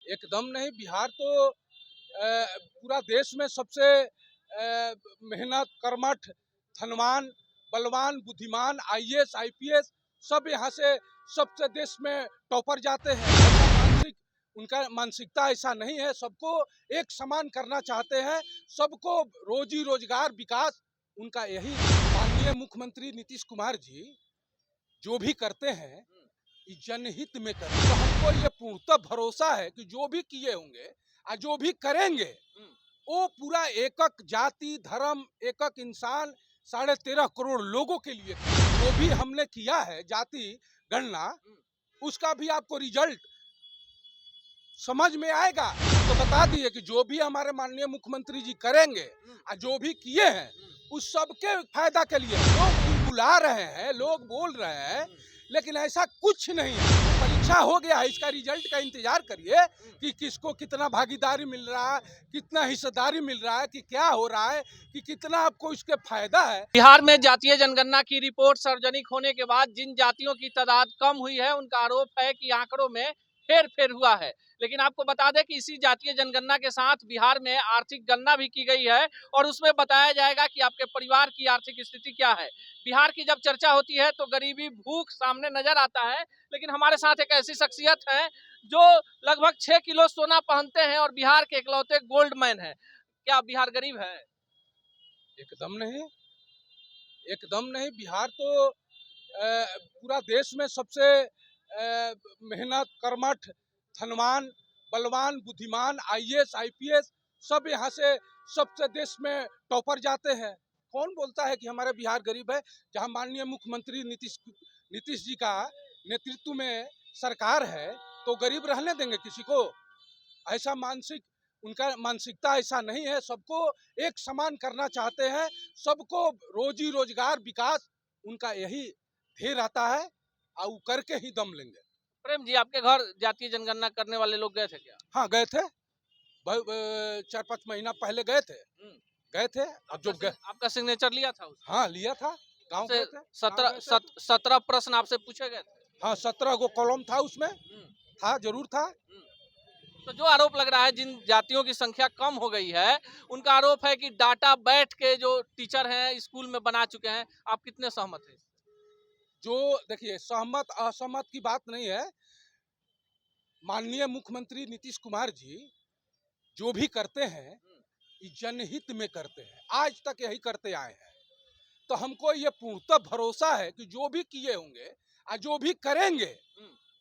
एकदम नहीं। बिहार तो पूरा देश में सबसे मेहनत, कर्मठ, धनवान, बलवान, बुद्धिमान, आईएएस, आईपीएस सब यहाँ से सबसे देश में टॉपर जाते हैं। उनका मानसिकता ऐसा नहीं है। सबको एक समान करना चाहते हैं, सबको रोजी रोजगार विकास उनका यही। माननीय मुख्यमंत्री नीतीश कुमार जी जो भी करते हैं जनहित में करते हैं। तो हमको ये पूर्णतः भरोसा है कि जो भी किए होंगे और जो भी करेंगे वो पूरा एकक जाति धर्म एकक इंसान 13.5 करोड़ लोगों के लिए। जो भी हमने किया है जाति गणना उसका भी आपको रिजल्ट समझ में आएगा। तो बता दिए कि जो भी हमारे माननीय मुख्यमंत्री जी करेंगे और जो भी किए हैं उस सबके फायदा के लिए। लोग बुला रहे हैं, लोग बोल रहे हैं, लेकिन ऐसा कुछ नहीं है। परीक्षा हो गया है, इसका रिजल्ट का इंतजार करिए कि किसको कितना भागीदारी मिल रहा है, कितना हिस्सेदारी मिल रहा है, कि क्या हो रहा है, कि कितना आपको इसके फायदा है। बिहार में जातीय जनगणना की रिपोर्ट सार्वजनिक होने के बाद जिन जातियों की तादाद कम हुई है उनका आरोप है कि आंकड़ों में हेरफेर हुआ है। लेकिन आपको बता दें कि इसी जातीय जनगणना के साथ बिहार में आर्थिक गणना भी की गई है और उसमें बताया जाएगा कि आपके परिवार की आर्थिक स्थिति क्या है। बिहार की जब चर्चा होती है तो गरीबी भूख सामने नजर आता है। लेकिन हमारे साथ एक ऐसी शख्सियत है जो लगभग 6 किलो सोना पहनते हैं और बिहार के इकलौते गोल्ड मैन है। क्या बिहार गरीब है? एकदम नहीं, एकदम नहीं। बिहार तो पूरा देश में सबसे मेहनत, कर्मठ, धनवान, बलवान, बुद्धिमान, आईएएस, आईपीएस सब यहाँ से सबसे देश में टॉपर जाते हैं। कौन बोलता है कि हमारा बिहार गरीब है? जहाँ माननीय मुख्यमंत्री नीतीश जी का नेतृत्व में सरकार है तो गरीब रहने देंगे किसी को? ऐसा उनका मानसिकता ऐसा नहीं है। सबको एक समान करना चाहते हैं, सबको रोजी रोजगार विकास उनका यही ध्येय रहता है और वो करके ही दम लेंगे। प्रेम जी, आपके घर जातीय जनगणना करने वाले लोग गए थे क्या? हाँ गए थे, 4-5 महीना पहले गए थे। अब जो आपका सिग्नेचर लिया था उसमें? हाँ लिया था, गाँव गए थे। 17 प्रश्न आपसे पूछे गए थे? हाँ 17 गो कॉलम था उसमें, था जरूर था। तो जो आरोप लग रहा है जिन जातियों की संख्या कम हो गई है उनका आरोप है कि डाटा बैठ के जो टीचर हैं स्कूल में बना चुके हैं। आप कितने सहमत हैं? जो देखिए सहमत असहमत की बात नहीं है। माननीय मुख्यमंत्री नीतीश कुमार जी जो भी करते हैं जनहित में करते हैं, आज तक यही करते आए हैं। तो हमको ये पूर्णतः भरोसा है कि जो भी किए होंगे और जो भी करेंगे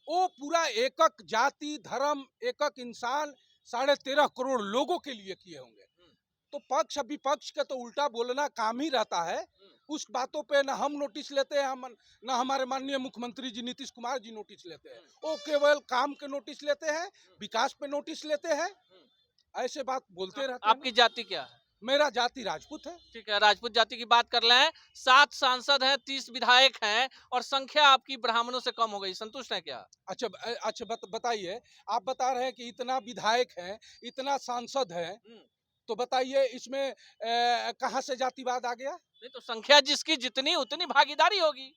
वो पूरा एकक जाति धर्म एकक इंसान 13.5 करोड़ लोगों के लिए किए होंगे। तो पक्ष विपक्ष का तो उल्टा बोलना काम ही रहता है। उस बातों पे ना हम नोटिस लेते हैं, ना हमारे माननीय मुख्यमंत्री जी नीतीश कुमार जी नोटिस लेते हैं। वो केवल काम के नोटिस लेते हैं, विकास पे नोटिस लेते हैं, ऐसे बात बोलते रहते हैं। आपकी जाति क्या है? मेरा जाति राजपूत है। ठीक है, राजपूत जाति की बात कर लें। 7 सांसद हैं, 30 विधायक हैं और संख्या आपकी ब्राह्मणों से कम हो गई, संतुष्ट है क्या? अच्छा बताइए, आप बता रहे हैं कि इतना विधायक है, इतना सांसद है, तो बताइए इसमें कहाँ से जातिवाद आ गया? नहीं तो संख्या जिसकी जितनी उतनी भागीदारी होगी।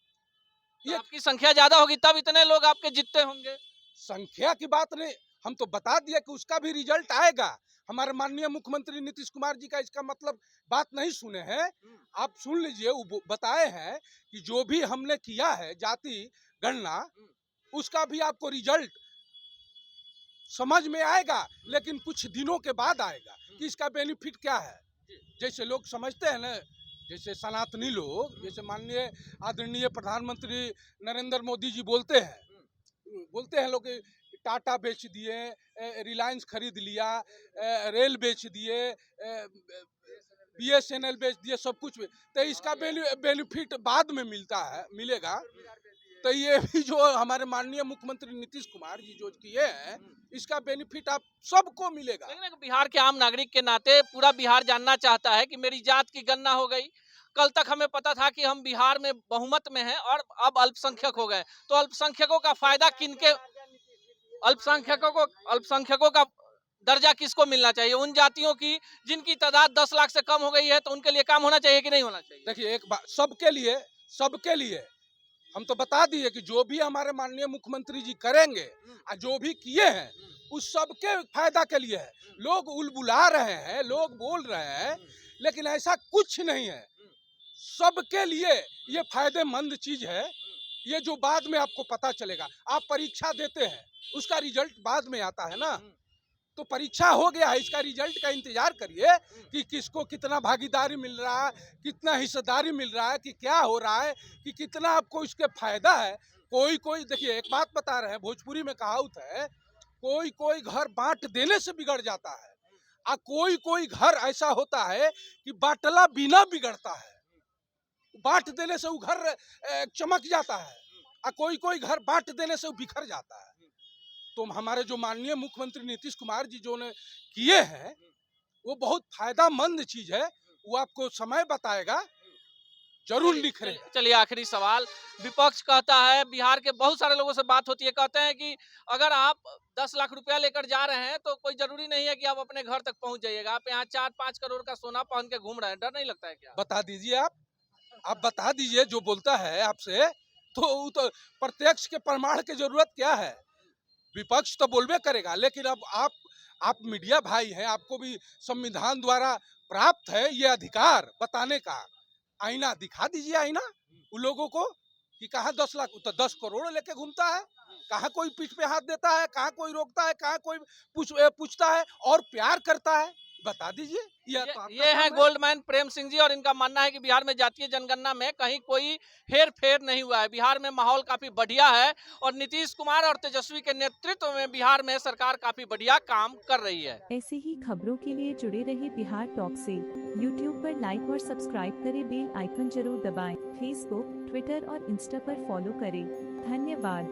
ये आपकी संख्या ज्यादा होगी तब इतने लोग आपके जीतते होंगे। संख्या की बात नहीं, हम तो बता दिए कि उसका भी रिजल्ट आएगा। हमारे माननीय मुख्यमंत्री नीतीश कुमार जी का इसका मतलब बात नहीं सुने हैं, आप सुन लीजिए। वो बताए हैं कि जो भी हमने किया है जाति गणना उसका भी आपको रिजल्ट समझ में आएगा, लेकिन कुछ दिनों के बाद आएगा कि इसका बेनिफिट क्या है। जैसे लोग समझते हैं ना, जैसे सनातनी लोग, जैसे माननीय आदरणीय प्रधानमंत्री नरेंद्र मोदी जी बोलते हैं लोग टाटा बेच दिए, रिलायंस खरीद लिया, रेल बेच दिए, BSNL बेच दिए, सब कुछ। तो इसका बेनिफिट बाद में मिलेगा। तो ये भी जो हमारे माननीय मुख्यमंत्री नीतीश कुमार जी जो किए हैं इसका बेनिफिट आप सबको मिलेगा। लेकिन बिहार के आम नागरिक के नाते पूरा बिहार जानना चाहता है कि मेरी जात की गणना हो गई। कल तक हमें पता था कि हम बिहार में बहुमत में हैं और अब अल्पसंख्यक हो गए, तो अल्पसंख्यकों का फायदा किनके? अल्पसंख्यकों का दर्जा किसको मिलना चाहिए? उन जातियों की जिनकी तादाद 10 लाख से कम हो गई है, तो उनके लिए काम होना चाहिए कि नहीं होना चाहिए? देखिए एक बात, सबके लिए हम तो बता दिए कि जो भी हमारे माननीय मुख्यमंत्री जी करेंगे और जो भी किए हैं उस सबके फायदा के लिए है। लोग उलबुला रहे हैं, लोग बोल रहे हैं, लेकिन ऐसा कुछ नहीं है। सबके लिए ये फायदेमंद चीज है। ये जो बाद में आपको पता चलेगा, आप परीक्षा देते हैं, उसका रिजल्ट बाद में आता है ना। तो परीक्षा हो गया है, इसका रिजल्ट का इंतजार करिए कि किसको कितना भागीदारी मिल रहा है, कितना हिस्सेदारी मिल रहा है, कि क्या हो रहा है, कि कितना आपको इसके फायदा है। कोई कोई देखिए, एक बात बता रहे हैं, भोजपुरी में कहावत है, कोई कोई घर बांट देने से बिगड़ जाता है, और कोई कोई घर ऐसा होता है कि बाटला बिना बिगड़ता है। बांट देने से वो घर चमक जाता है, और कोई कोई घर बांट देने से वो बिखर जाता है। तो हमारे जो माननीय मुख्यमंत्री नीतीश कुमार जी जो ने किए हैं, वो बहुत फायदामंद चीज है। वो आपको समय बताएगा, जरूर निखरे। चलिए आखिरी सवाल, विपक्ष कहता है, बिहार के बहुत सारे लोगों से बात होती है, कहते हैं कि अगर आप 10 लाख रुपया लेकर जा रहे हैं तो कोई जरूरी नहीं है कि आप अपने घर तक पहुंच जाइएगा। आप यहाँ 4-5 करोड़ का सोना पहन के घूम रहे हैं, डर नहीं लगता है क्या? बता दीजिए, आप बता दीजिए। जो बोलता है आपसे तो प्रत्यक्ष के प्रमाण की जरूरत क्या है? विपक्ष तो बोलबे करेगा, लेकिन अब आप मीडिया भाई हैं, आपको भी संविधान द्वारा प्राप्त है ये अधिकार बताने का। आईना दिखा दीजिए, आईना उन लोगों को कि कहाँ 10 लाख, तो 10 करोड़ लेके घूमता है। कहाँ कोई पीठ पे हाथ देता है, कहाँ कोई रोकता है, कहाँ कोई पूछता है और प्यार करता है, बता दीजिए। ये है गोल्डमैन प्रेम सिंह जी, और इनका मानना है कि बिहार में जातीय जनगणना में कहीं कोई हेर फेर नहीं हुआ है। बिहार में माहौल काफी बढ़िया है, और नीतीश कुमार और तेजस्वी के नेतृत्व में बिहार में सरकार काफी बढ़िया काम कर रही है। ऐसे ही खबरों के लिए जुड़े रहे बिहार टॉक से। यूट्यूब पर लाइक और सब्सक्राइब करें, बेल आइकन जरूर दबाएं। फेसबुक, ट्विटर और इंस्टा पर फॉलो करें। धन्यवाद।